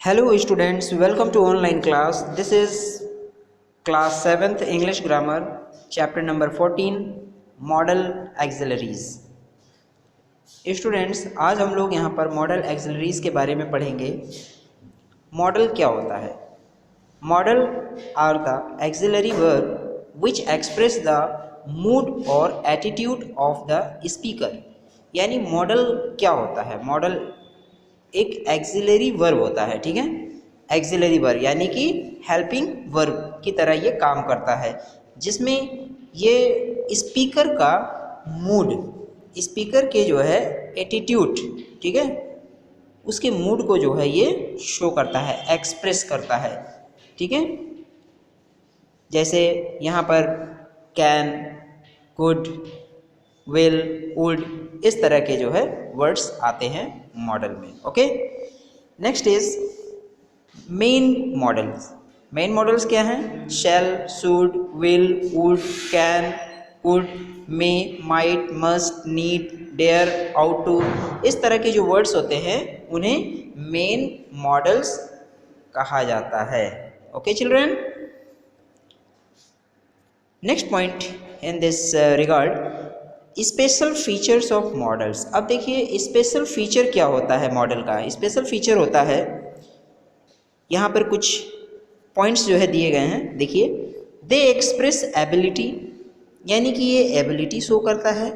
Hello students, welcome to online class. This is class 7th English grammar, chapter number 14, modal auxiliaries. Students, आज हम लोग यहाँ पर model auxiliaries के बारे में पढ़ेंगे। मॉडल क्या होता है? Modal are the auxiliary verb which express the mood और एटीट्यूड ऑफ द स्पीकर। यानी मॉडल क्या होता है? मॉडल एक एक्सिलरी वर्ब होता है, ठीक है। एक्सिलरी वर्ब यानी कि हेल्पिंग वर्ब की तरह ये काम करता है, जिसमें ये स्पीकर का मूड, स्पीकर के जो है एटीट्यूड, ठीक है, उसके मूड को जो है ये शो करता है, एक्सप्रेस करता है, ठीक है। जैसे यहाँ पर कैन, कुड, विल, वुड, इस तरह के जो है वर्ड्स आते हैं मॉडल में। Okay, next is main modals. Main modals क्या हैं? Shall, should, will, would, can, could, may, might, must, need, dare, ought to, इस तरह के जो वर्ड्स होते हैं उन्हें मेन मॉडल्स कहा जाता है। Okay children, next point in this regard, special features of models. अब देखिए स्पेशल फीचर क्या होता है मॉडल का। स्पेशल फीचर होता है, यहाँ पर कुछ पॉइंट्स जो है दिए गए हैं, देखिए। दे एक्सप्रेस एबिलिटी, यानी कि ये एबिलिटी शो करता है।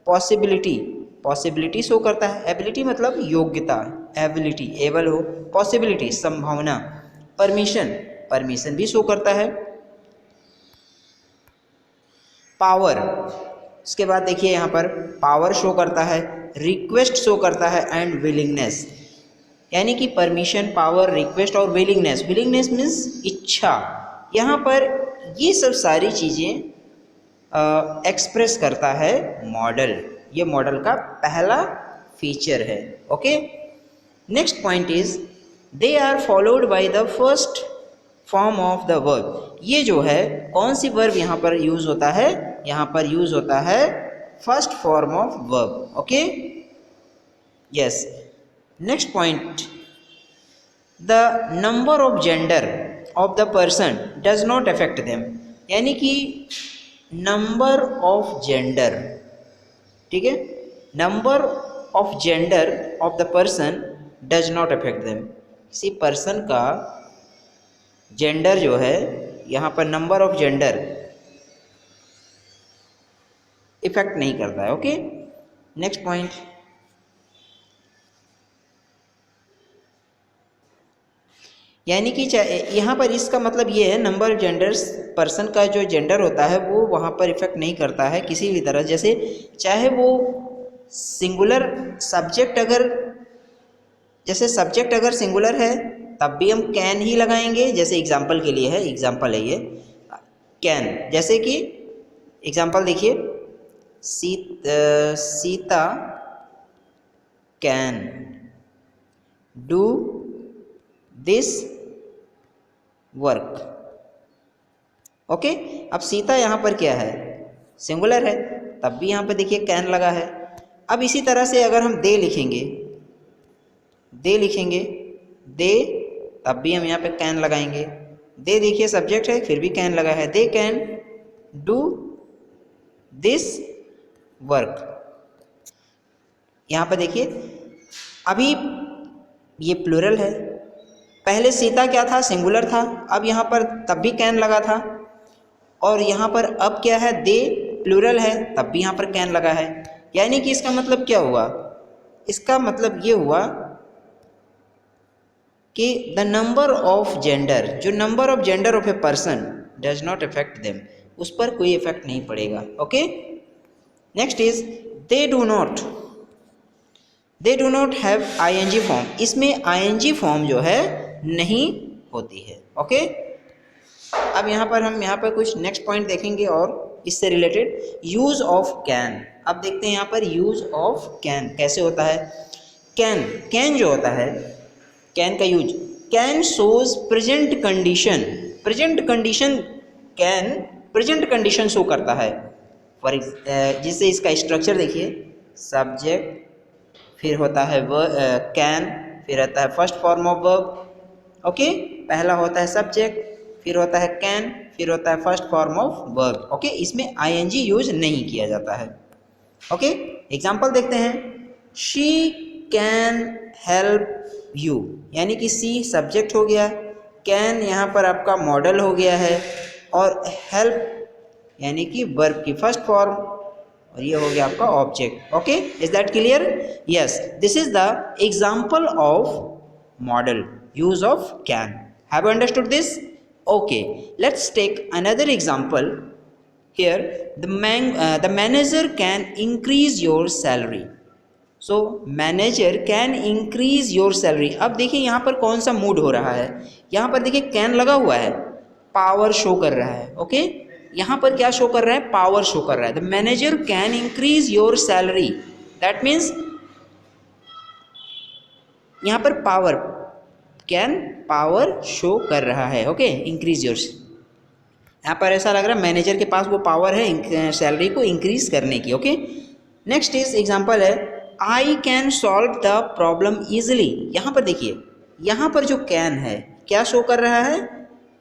पॉसिबिलिटी, पॉसिबिलिटी शो करता है। एबिलिटी मतलब योग्यता, एबिलिटी एबल हो। पॉसिबिलिटी संभावना। परमिशन, परमिशन भी शो करता है। पावर, उसके बाद देखिए यहाँ पर पावर शो करता है, रिक्वेस्ट शो करता है, एंड विलिंगनेस, यानी कि परमिशन, पावर, रिक्वेस्ट और विलिंगनेस। विलिंगनेस मीन्स इच्छा। यहाँ पर ये सब सारी चीज़ें एक्सप्रेस करता है मॉडल। ये मॉडल का पहला फीचर है। Okay, next point is they are followed by the first form of the verb. ये जो है कौन सी वर्ब यहाँ पर यूज होता है? यहाँ पर यूज होता है first form of verb. Okay, yes. Next point, the number of gender of the person does not affect them, यानी कि नंबर ऑफ जेंडर, ठीक है, number of gender of the person does not affect them. किसी person का gender जो है, यहाँ पर नंबर ऑफ जेंडर इफेक्ट नहीं करता है। ओके, नेक्स्ट पॉइंट, यानी कि यहाँ पर इसका मतलब ये है, नंबर जेंडर्स, पर्सन का जो जेंडर होता है वो वहाँ पर इफेक्ट नहीं करता है किसी भी तरह। जैसे चाहे वो सिंगुलर सब्जेक्ट, अगर जैसे सब्जेक्ट अगर सिंगुलर है तब भी हम कैन ही लगाएंगे। जैसे एग्जाम्पल के लिए है, एग्जाम्पल है ये कैन। जैसे कि एग्जाम्पल देखिए, Sita can do this work. Okay, अब सीता यहाँ पर क्या है? सिंगुलर है, तब भी यहाँ पर देखिए कैन लगा है। अब इसी तरह से अगर हम दे लिखेंगे, दे लिखेंगे, दे, तब भी हम यहाँ पे कैन लगाएंगे। दे देखिए सब्जेक्ट है, फिर भी कैन लगा है। They can do this work. यहाँ पर देखिए अभी ये प्लूरल है, पहले सीता क्या था? सिंगुलर था, अब यहाँ पर तब भी कैन लगा था। और यहाँ पर अब क्या है? दे प्लूरल है, तब भी यहाँ पर कैन लगा है। यानी कि इसका मतलब क्या हुआ? इसका मतलब ये हुआ कि द नंबर ऑफ जेंडर, जो number of gender of a person does not affect them, उस पर कोई इफेक्ट नहीं पड़ेगा। Okay, next is they do not, they do not have ING form. इसमें आईएनजी फॉर्म जो है नहीं होती है। ओके, अब यहाँ पर कुछ नेक्स्ट पॉइंट देखेंगे और इससे रिलेटेड यूज ऑफ कैन। अब देखते हैं यहाँ पर यूज ऑफ कैन कैसे होता है। कैन, कैन जो होता है, कैन का use, can shows present condition. Present condition, can present condition show करता है। फॉर जिससे इसका स्ट्रक्चर देखिए, सब्जेक्ट, फिर होता है कैन, फिर आता है first form of verb, okay, पहला होता है सब्जेक्ट, फिर होता है कैन, फिर होता है first form of verb. Okay, इसमें आईएनजी यूज नहीं किया जाता है। ओके, एग्जाम्पल देखते हैं। शी कैन हेल्प यू, यानी कि सी सब्जेक्ट हो गया, कैन यहाँ पर आपका मॉडल हो गया है, और हेल्प यानी कि वर्ब की फर्स्ट फॉर्म, और ये हो गया आपका object. Okay, is that clear? Yes, this is the example of modal use of can. Have you understood this? Okay, let's take another example. Here, the manager can increase your salary. So, manager can increase your salary. अब देखिए यहाँ पर कौन सा mood हो रहा है, यहाँ पर देखिए कैन लगा हुआ है, पावर शो कर रहा है। ओके, यहाँ पर क्या शो कर रहा है? पावर शो कर रहा है। The manager can increase your salary, that means यहाँ पर पावर, कैन पावर शो कर रहा है। ओके, इंक्रीज योर, यहाँ पर ऐसा लग रहा है मैनेजर के पास वो पावर है सैलरी को इंक्रीज करने की। ओके, नेक्स्ट इज एग्जांपल है, I can solve the problem easily. यहाँ पर देखिए, यहाँ पर जो कैन है क्या शो कर रहा है?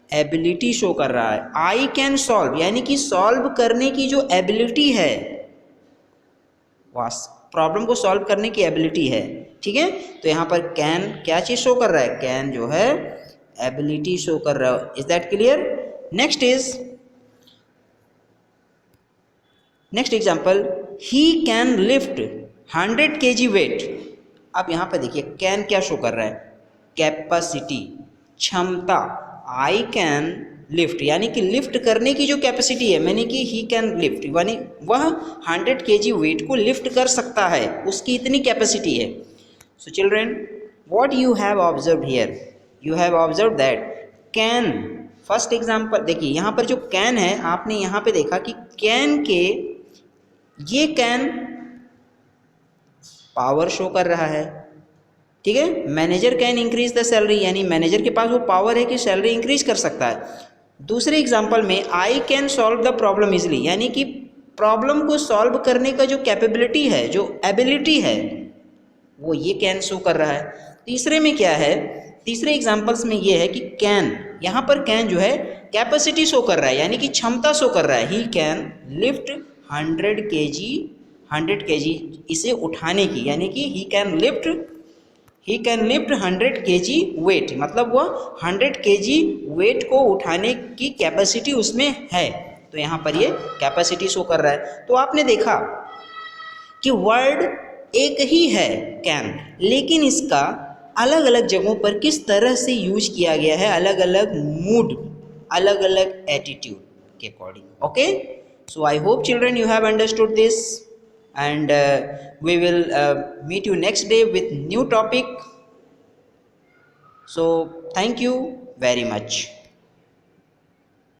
एबिलिटी शो कर रहा है। आई कैन सॉल्व यानी कि सॉल्व करने की जो एबिलिटी है, प्रॉब्लम को सॉल्व करने की एबिलिटी है। ठीक है, तो यहाँ पर कैन क्या चीज शो कर रहा है? कैन जो है एबिलिटी शो कर रहा है। Is that clear? Next example, he can lift 100 kg weight. अब यहाँ पर देखिए कैन क्या शो कर रहा है? कैपेसिटी, क्षमता। आई कैन लिफ्ट यानी कि लिफ्ट करने की जो कैपेसिटी है, मैंने कि ही कैन लिफ्ट यानी वह 100 kg वेट को लिफ्ट कर सकता है, उसकी इतनी कैपेसिटी है। सो children, what you have observe here? You have observe that can, first example देखिए, यहाँ पर जो कैन है आपने यहाँ पे देखा कि कैन के, ये कैन पावर शो कर रहा है। ठीक है, manager can increase the salary यानी मैनेजर के पास वो पावर है कि सैलरी इंक्रीज कर सकता है। दूसरे एग्जाम्पल में I can solve the problem easily यानी कि प्रॉब्लम को सॉल्व करने का जो कैपेबिलिटी है, जो एबिलिटी है, वो ये कैन शो कर रहा है। तीसरे में क्या है? तीसरे एग्जाम्पल्स में ये है कि कैन, यहाँ पर कैन जो है कैपेसिटी शो कर रहा है यानी कि क्षमता शो कर रहा है। ही कैन लिफ्ट 100 kg इसे उठाने की, यानी कि he can lift 100 kg weight, मतलब वह 100 kg वेट को उठाने की कैपेसिटी उसमें है। तो यहाँ पर ये कैपेसिटी शो कर रहा है। तो आपने देखा कि वर्ड एक ही है कैन, लेकिन इसका अलग अलग जगहों पर किस तरह से यूज किया गया है, अलग अलग मूड, अलग अलग एटीट्यूड के according. Okay, so I hope children you have understood this, and we will meet you next day with new topic. So thank you very much.